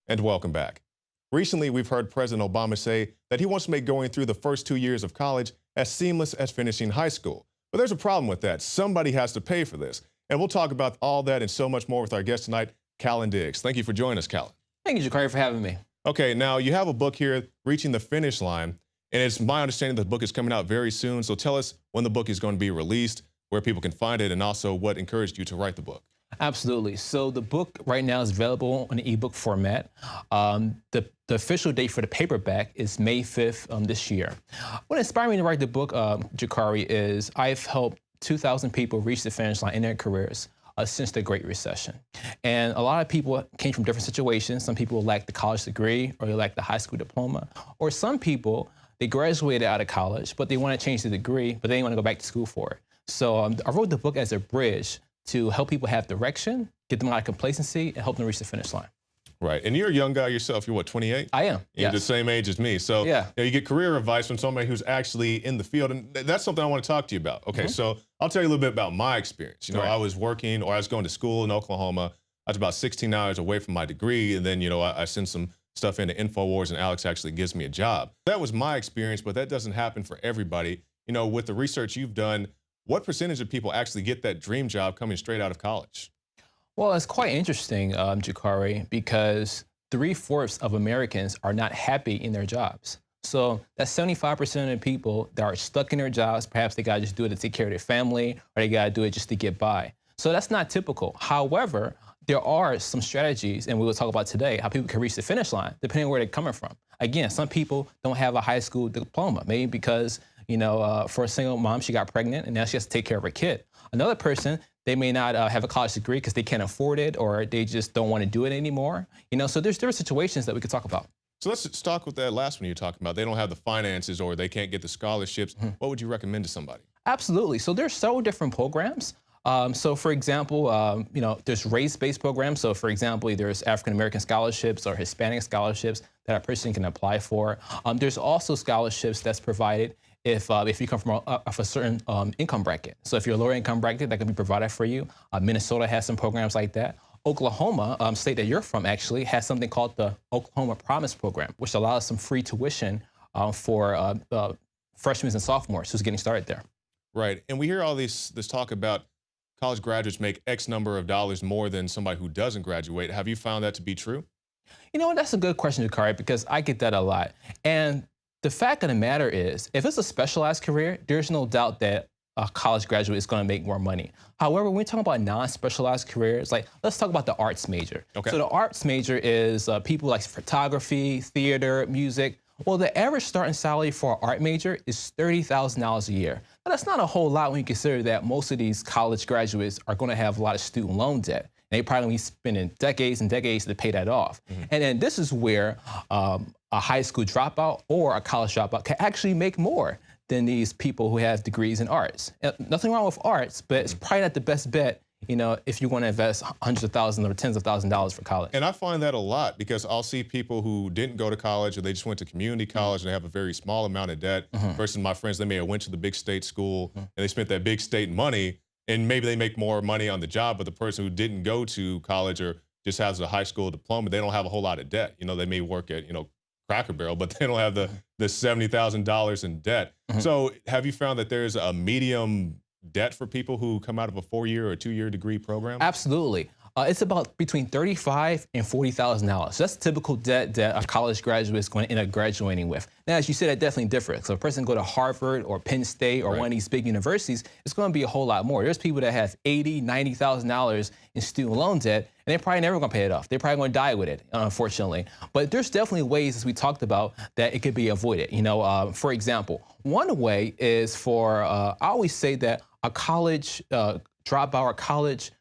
And welcome back. Recently, we've heard President Obama say that he wants to make going through the first 2 years of college as seamless as finishing high school. But there's a problem with that. Somebody has to pay for this. And we'll talk about all that and so much more with our guest tonight, Kallen Diggs. Thank you for joining us, Kallen. Thank you, Jakari, for having me. Okay, now you have a book here, Reaching the Finish Line, and it's my understanding the book is coming out very soon. So tell us when the book is going to be released, where people can find it, and also what encouraged you to write the book. Absolutely. So the book right now is available in an ebook format. The official date for the paperback is May 5th this year. What inspired me to write the book, Jakari, is I've helped 2,000 people reach the finish line in their careers since the Great Recession. And a lot of people came from different situations. Some people lack the college degree, or they lack the high school diploma. Or some people, they graduated out of college, but they want to change the degree, but they didn't want to go back to school for it. So I wrote the book as a bridge to help people have direction, get them out of complacency, and help them reach the finish line. Right. And you're a young guy yourself. You're what, 28? I am. You're yes. the same age as me. So yeah. You get career advice from somebody who's actually in the field. And that's something I want to talk to you about. Okay, so I'll tell you a little bit about my experience. I was working, or I was going to school in Oklahoma. I was about 16 hours away from my degree. And then, I sent some stuff into Infowars, and Alex actually gives me a job. That was my experience, but that doesn't happen for everybody. With the research you've done, what percentage of people actually get that dream job coming straight out of college? Well, it's quite interesting, Jakari, because 3/4 of Americans are not happy in their jobs. So that's 75% of the people that are stuck in their jobs. Perhaps they got to just do it to take care of their family, or they got to do it just to get by. So that's not typical. However, there are some strategies, and we will talk about today, how people can reach the finish line, depending on where they're coming from. Again, some people don't have a high school diploma, maybe because for a single mom, she got pregnant and now she has to take care of her kid. Another person, they may not have a college degree because they can't afford it, or they just don't want to do it anymore. So there are situations that we could talk about. So let's talk with that last one you're talking about. They don't have the finances, or they can't get the scholarships. What would you recommend to somebody? Absolutely. So there's several different programs. So for example, there's race-based programs. So for example, there's African-American scholarships or Hispanic scholarships that a person can apply for. There's also scholarships that's provided if you come from a certain income bracket. So if you're a lower income bracket, that can be provided for you. Minnesota has some programs like that. Oklahoma, state that you're from, actually has something called the Oklahoma Promise Program, which allows some free tuition for freshmen and sophomores who's getting started there. Right. And we hear all this talk about college graduates make X number of dollars more than somebody who doesn't graduate. Have you found that to be true? You know what? That's a good question, Jakari, because I get that a lot. And the fact of the matter is, if it's a specialized career, there's no doubt that a college graduate is going to make more money. However, when we talk about non-specialized careers, let's talk about the arts major. Okay. So the arts major is people like photography, theater, music. Well, the average starting salary for an art major is $30,000 a year. Now, that's not a whole lot when you consider that most of these college graduates are going to have a lot of student loan debt. And they probably be spending decades and decades to pay that off. And then this is where a high school dropout or a college dropout can actually make more than these people who have degrees in arts. Nothing wrong with arts, but it's probably not the best bet if you want to invest hundreds of thousands or tens of thousands of dollars for college. And I find that a lot, because I'll see people who didn't go to college, or they just went to community college and they have a very small amount of debt. Versus my friends, they may have went to the big state school and they spent that big state money, and maybe they make more money on the job. But the person who didn't go to college or just has a high school diploma, they don't have a whole lot of debt. They may work at, Cracker Barrel, but they don't have the $70,000 in debt. So have you found that there's a medium debt for people who come out of a 4-year or 2-year degree program? Absolutely. It's about between $35,000 and $40,000. So that's the typical debt that a college graduate is going to end up graduating with. Now, as you said, that definitely differs. So if a person go to Harvard or Penn State or one of these big universities, it's going to be a whole lot more. There's people that have $80,000, $90,000 in student loan debt, and they're probably never going to pay it off. They're probably going to die with it, unfortunately. But there's definitely ways, as we talked about, that it could be avoided. For example, one way is I always say that a college dropout or college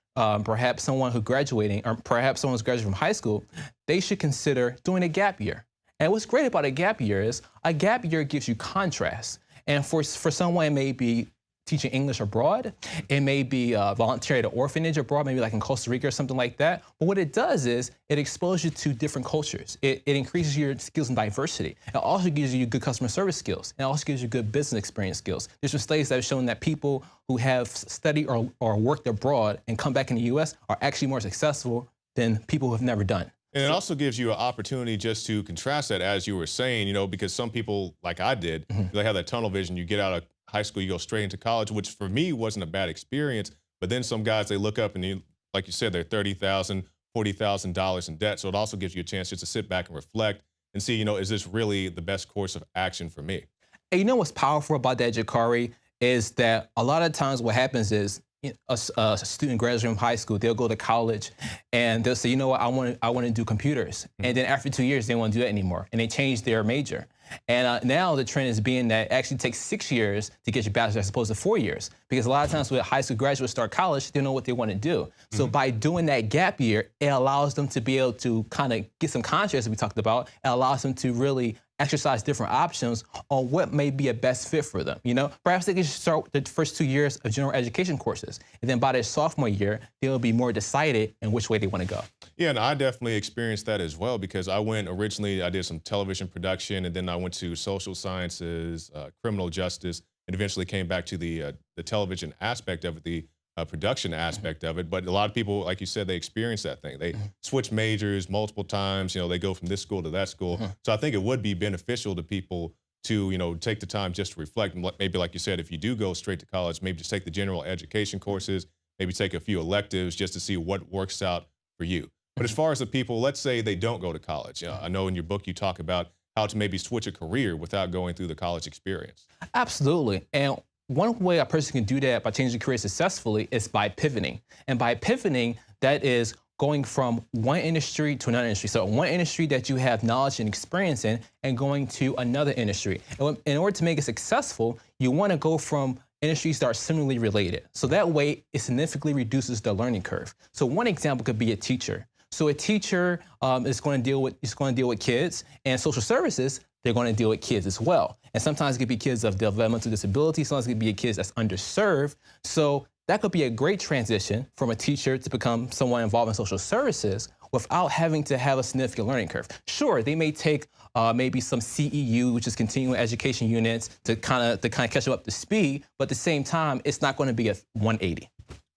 perhaps someone who's graduating, or perhaps someone who's graduating from high school, they should consider doing a gap year. And what's great about a gap year is a gap year gives you contrast. And for someone, it may be teaching English abroad. It may be volunteering at an orphanage abroad, maybe like in Costa Rica or something like that. But what it does is it exposes you to different cultures. It increases your skills in diversity. It also gives you good customer service skills. It also gives you good business experience skills. There's some studies that have shown that people who have studied or worked abroad and come back in the U.S. are actually more successful than people who have never done. And it also gives you an opportunity just to contrast that, as you were saying, because some people, like I did, they have that tunnel vision. You get out of high school, you go straight into college, which for me wasn't a bad experience. But then some guys, they look up and like you said, they're $30,000, $40,000 in debt. So it also gives you a chance just to sit back and reflect and see, is this really the best course of action for me? And you know what's powerful about that, Jakari, is that a lot of times what happens is a student graduating from high school, they'll go to college and they'll say, you know what, I want to do computers. And then after 2 years, they won't do that anymore. And they change their major. And now the trend is being that it actually takes 6 years to get your bachelor's as opposed to 4 years. Because a lot of times when high school graduates start college, they don't know what they want to do. So by doing that gap year, it allows them to be able to kind of get some contrast, as we talked about. It allows them to really exercise different options on what may be a best fit for them. Perhaps they can start the first 2 years of general education courses, and then by their sophomore year, they'll be more decided in which way they want to go. Yeah, and I definitely experienced that as well, because I did some television production, and then I went to social sciences, criminal justice, and eventually came back to the television aspect of it, the production aspect of it. But a lot of people, like you said, they experience that thing. They switch majors multiple times. They go from this school to that school. So I think it would be beneficial to people to, take the time just to reflect. And maybe, like you said, if you do go straight to college, maybe just take the general education courses, maybe take a few electives just to see what works out for you. But as far as the people, let's say they don't go to college. I know in your book you talk about how to maybe switch a career without going through the college experience. Absolutely. And one way a person can do that by changing career successfully is by pivoting. And by pivoting, that is going from one industry to another industry. So one industry that you have knowledge and experience in, and going to another industry. And in order to make it successful, you want to go from industries that are similarly related. So that way, it significantly reduces the learning curve. So one example could be a teacher. So a teacher is going to deal with kids, and social services, they're going to deal with kids as well. And sometimes it could be kids of developmental disabilities, sometimes it could be kids that's underserved. So that could be a great transition from a teacher to become someone involved in social services without having to have a significant learning curve. Sure, they may take maybe some CEU, which is continuing education units, to kind of catch them up to speed, but at the same time, it's not going to be a 180.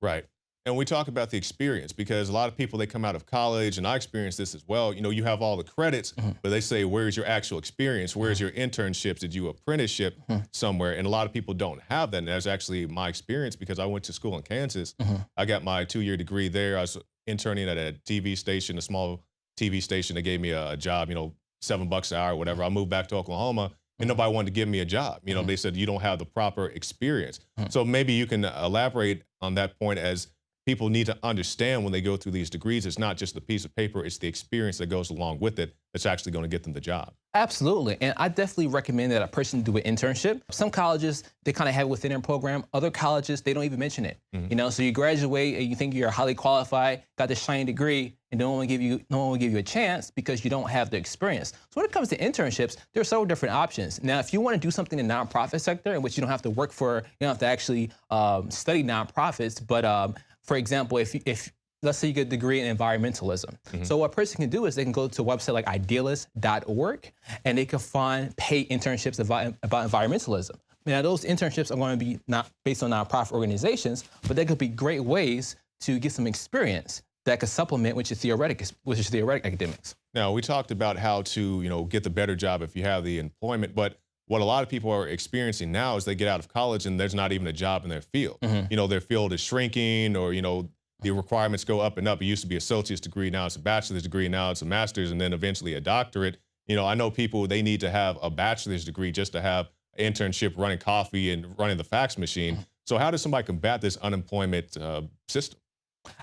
Right. And we talk about the experience, because a lot of people, they come out of college, and I experienced this as well. You have all the credits, but they say, where's your actual experience? Where's your internships? Did you apprenticeship somewhere? And a lot of people don't have that. And that's actually my experience, because I went to school in Kansas. I got my 2-year degree there. I was interning at a TV station, a small TV station. They gave me a job, $7 an hour, whatever. I moved back to Oklahoma, and nobody wanted to give me a job. They said, you don't have the proper experience. So maybe you can elaborate on that point, as people need to understand when they go through these degrees, it's not just the piece of paper, it's the experience that goes along with it that's actually going to get them the job. Absolutely. And I definitely recommend that a person do an internship. Some colleges, they kind of have it within their program. Other colleges, they don't even mention it. So you graduate and you think you're highly qualified, got this shiny degree, and no one will give you a chance because you don't have the experience. So when it comes to internships, there are several different options. Now, if you want to do something in the nonprofit sector, in which you don't have to work for, you don't have to actually study nonprofits, but for example, if let's say you get a degree in environmentalism. So what a person can do is they can go to a website like idealist.org, and they can find paid internships about environmentalism. Now, those internships are going to be not based on nonprofit organizations, but they could be great ways to get some experience that could supplement which is theoretic academics. Now, we talked about how to, get the better job if you have the employment, but what a lot of people are experiencing now is they get out of college and there's not even a job in their field. Their field is shrinking, or, the requirements go up and up. It used to be associate's degree, now it's a bachelor's degree, now it's a master's, and then eventually a doctorate. I know people, they need to have a bachelor's degree just to have an internship running coffee and running the fax machine. So how does somebody combat this unemployment system?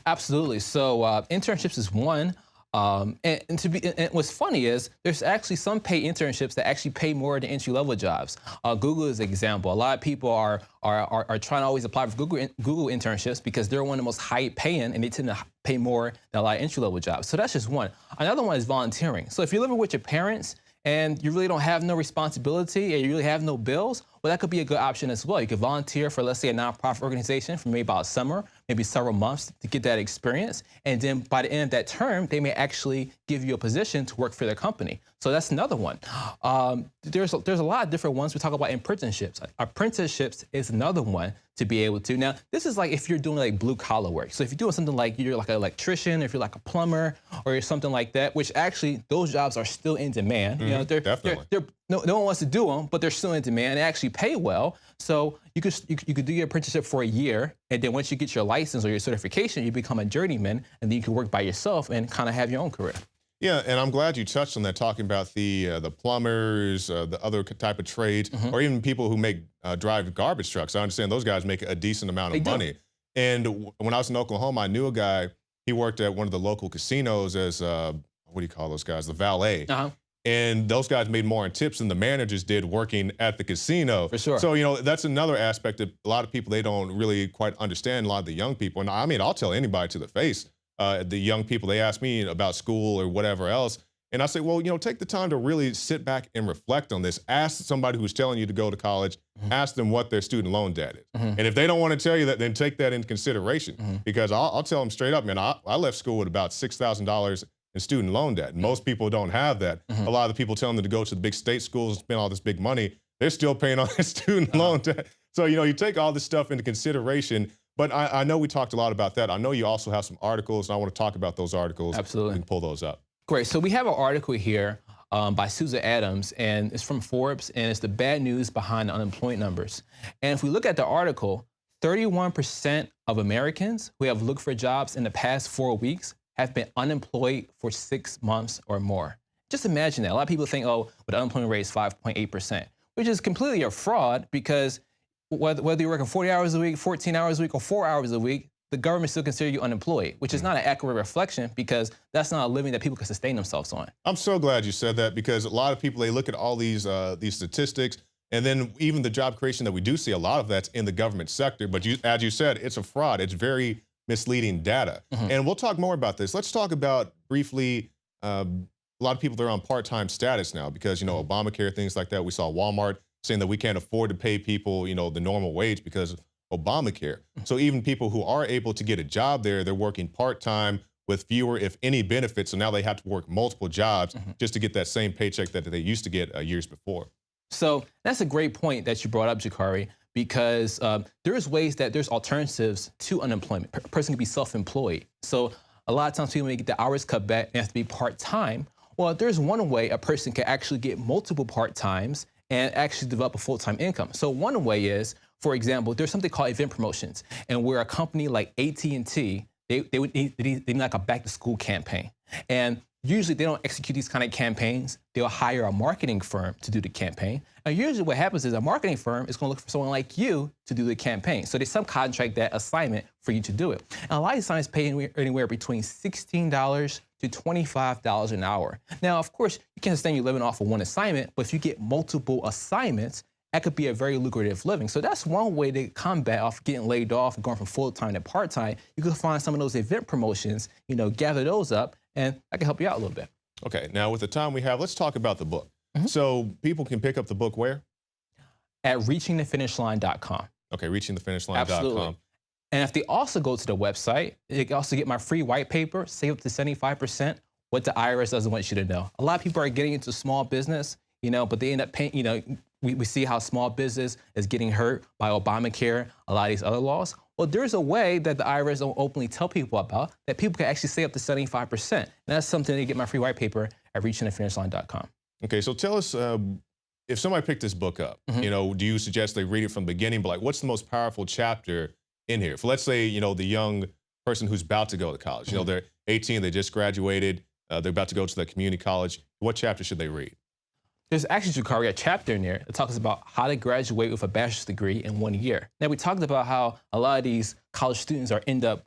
Absolutely. So internships is one. And what's funny is there's actually some paid internships that actually pay more than entry-level jobs. Google is an example. A lot of people are trying to always apply for Google internships because they're one of the most high-paying, and they tend to pay more than a lot of entry-level jobs. So that's just one. Another one is volunteering. So if you're living with your parents and you really don't have no responsibility and you really have no bills, well, that could be a good option as well. You could volunteer for, let's say, a nonprofit organization for maybe about a summer, maybe several months to get that experience. And then by the end of that term, they may actually give you a position to work for their company. So that's another one. There's a lot of different ones. We talk about apprenticeships. Apprenticeships is another one to be able to. Now, this is like if you're doing like blue collar work. So if you're doing something like you're like an electrician, if you're like a plumber or you're something like that, which actually those jobs are still in demand. You know, no one wants to do them, but they're still in demand. They actually pay well. So you could do your apprenticeship for a year, and then once you get your license or your certification, you become a journeyman, and then you can work by yourself and kind of have your own career. Yeah, and I'm glad you touched on that, talking about the plumbers, the other type of trades, or even people who drive garbage trucks. I understand those guys make a decent amount of money. And when I was in Oklahoma, I knew a guy. He worked at one of the local casinos as what do you call those guys? The valet. And those guys made more in tips than the managers did working at the casino. For sure. So, you know, that's another aspect that a lot of people, they don't really quite understand, a lot of the young people. And I mean, I'll tell anybody to the face, the young people, they ask me about school or whatever else. And I say, well, you know, take the time to really sit back and reflect on this. Ask somebody who's telling you to go to college, ask them what their student loan debt is. And if they don't want to tell you that, then take that into consideration. Because I'll tell them straight up, man, I left school with about $6,000 in student loan debt. Most people don't have that. A lot of the people telling them to go to the big state schools and spend all this big money, they're still paying on their student loan debt. So, you know, you take all this stuff into consideration. But I know we talked a lot about that. I know you also have some articles, and I want to talk about those articles. Absolutely. And pull those up. Great. So we have an article here by Susan Adams, and it's from Forbes, and it's the bad news behind the unemployment numbers. And if we look at the article, 31% of Americans who have looked for jobs in the past 4 weeks have been unemployed for 6 months or more. Just imagine that. A lot of people think, oh, but the unemployment rate is 5.8%, which is completely a fraud, because whether you're working 40 hours a week, 14 hours a week, or 4 hours a week, the government still consider you unemployed, which is not an accurate reflection, because that's not a living that people can sustain themselves on. I'm so glad you said that, because a lot of people, they look at all these statistics, and then even the job creation that we do see, a lot of that's in the government sector. But as you said, it's a fraud. It's very misleading data. And we'll talk more about this. Let's talk about briefly, a lot of people, they're on part-time status now because, you know, Obamacare, things like that. We saw Walmart saying that we can't afford to pay people, you know, the normal wage because of Obamacare. So even people who are able to get a job there, they're working part-time with fewer, if any, benefits. So now they have to work multiple jobs just to get that same paycheck that they used to get years before. So that's a great point that you brought up, Jakari, because there's alternatives to unemployment. A person can be self-employed. So a lot of times people may get the hours cut back and have to be part-time. Well, there's one way a person can actually get multiple part-times and actually develop a full-time income. So one way is, for example, there's something called event promotions, and where a company like AT&T, they need like a back-to-school campaign. And usually they don't execute these kind of campaigns. They'll hire a marketing firm to do the campaign. And usually what happens is a marketing firm is going to look for someone like you to do the campaign. So they subcontract that assignment for you to do it. And a lot of assignments pay anywhere between $16 to $25 an hour. Now, of course, you can't sustain your living off of one assignment, but if you get multiple assignments, that could be a very lucrative living. So that's one way to combat off getting laid off and going from full-time to part-time. You could find some of those event promotions, you know, gather those up, and that can help you out a little bit. Okay, now with the time we have, let's talk about the book. So people can pick up the book where? At reachingthefinishline.com. Okay, reachingthefinishline.com. Absolutely. And if they also go to the website, they can also get my free white paper, save up to 75%, what the IRS doesn't want you to know. A lot of people are getting into small business, you know, but they end up paying, you know, we see how small business is getting hurt by Obamacare, a lot of these other laws. Well, there's a way that the IRS don't openly tell people about that people can actually save up to 75%. And that's something they get my free white paper at reachingthefinishline.com. Okay, so tell us, if somebody picked this book up, you know, do you suggest they read it from the beginning? But like, what's the most powerful chapter in here? For let's say, you know, the young person who's about to go to college, you know, they're 18, they just graduated, they're about to go to the community college. What chapter should they read? There's actually, Jakari, a chapter in there that talks about how to graduate with a bachelor's degree in 1 year. Now, we talked about how a lot of these college students end up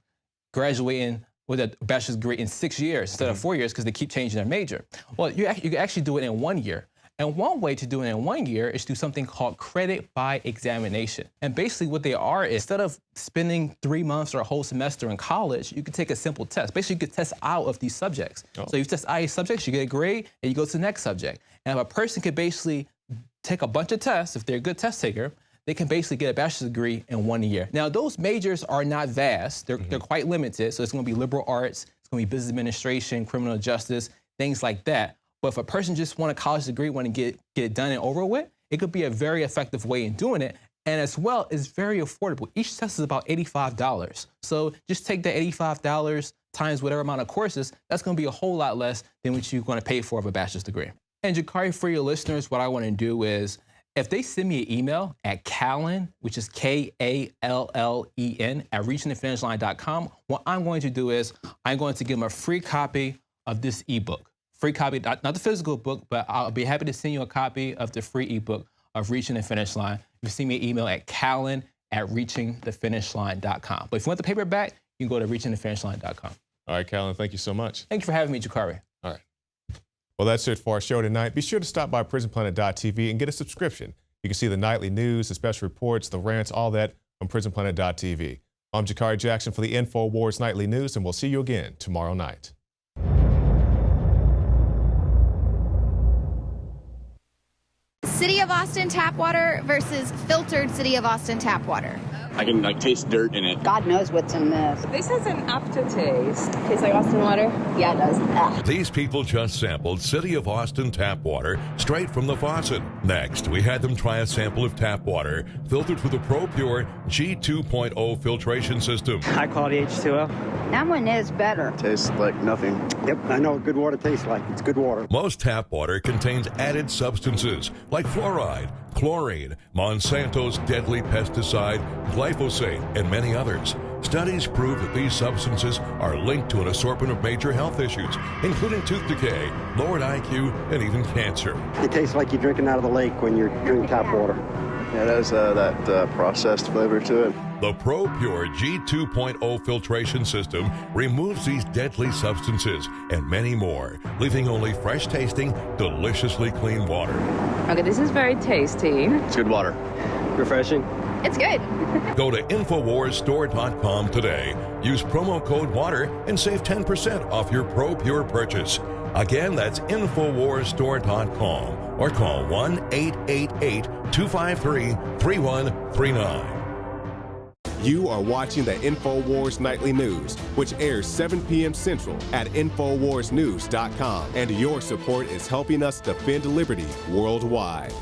graduating with a bachelor's degree in 6 years instead of 4 years because they keep changing their major. Well, you can actually do it in 1 year. And one way to do it in 1 year is to do something called credit by examination. And basically what they are is, instead of spending 3 months or a whole semester in college, you can take a simple test. Basically, you could test out of these subjects. So you test out these subjects, you get a grade, and you go to the next subject. And if a person could basically take a bunch of tests, if they're a good test taker, they can basically get a bachelor's degree in 1 year. Now, those majors are not vast. They're quite limited. So it's going to be liberal arts, it's going to be business administration, criminal justice, things like that. But if a person just want a college degree, want to get it done and over with, it could be a very effective way in doing it. And as well, it's very affordable. Each test is about $85. So just take that $85 times whatever amount of courses, that's going to be a whole lot less than what you're going to pay for a bachelor's degree. And Jakari, for your listeners, what I want to do is, if they send me an email at Kallen, which is Kallen at reachingthefinishline.com, what I'm going to do is I'm going to give them a free copy of this ebook. Free copy, not the physical book, but I'll be happy to send you a copy of the free ebook of Reaching the Finish Line. You can send me an email at Kallen at reachingthefinishline.com. But if you want the paperback, you can go to reachingthefinishline.com. All right, Kallen, thank you so much. Thank you for having me, Jakari. All right. Well, that's it for our show tonight. Be sure to stop by prisonplanet.tv and get a subscription. You can see the nightly news, the special reports, the rants, all that on prisonplanet.tv. I'm Jakari Jackson for the Infowars Nightly News, and we'll see you again tomorrow night. City of Austin tap water versus filtered City of Austin tap water. I can taste dirt in it. God knows what's in this. This has an aftertaste. Tastes like Austin water? Yeah, it does. Ugh. These people just sampled City of Austin tap water straight from the faucet. Next, we had them try a sample of tap water filtered through the ProPure G2.0 filtration system. High quality H2O. That one is better. Tastes like nothing. Yep, I know what good water tastes like. It's good water. Most tap water contains added substances like fluoride, chlorine, Monsanto's deadly pesticide, glyphosate, and many others. Studies prove that these substances are linked to an assortment of major health issues, including tooth decay, lowered IQ, and even cancer. It tastes like you're drinking out of the lake when you're drinking tap water. Yeah, it has that processed flavor to it. The ProPure G2.0 filtration system removes these deadly substances and many more, leaving only fresh-tasting, deliciously clean water. Okay, this is very tasty. It's good water. Refreshing. It's good. Go to InfoWarsStore.com today. Use promo code WATER and save 10% off your ProPure purchase. Again, that's InfoWarsStore.com or call 1-888-253-3139. You are watching the Infowars Nightly News, which airs 7 p.m. Central at InfoWarsNews.com. And your support is helping us defend liberty worldwide.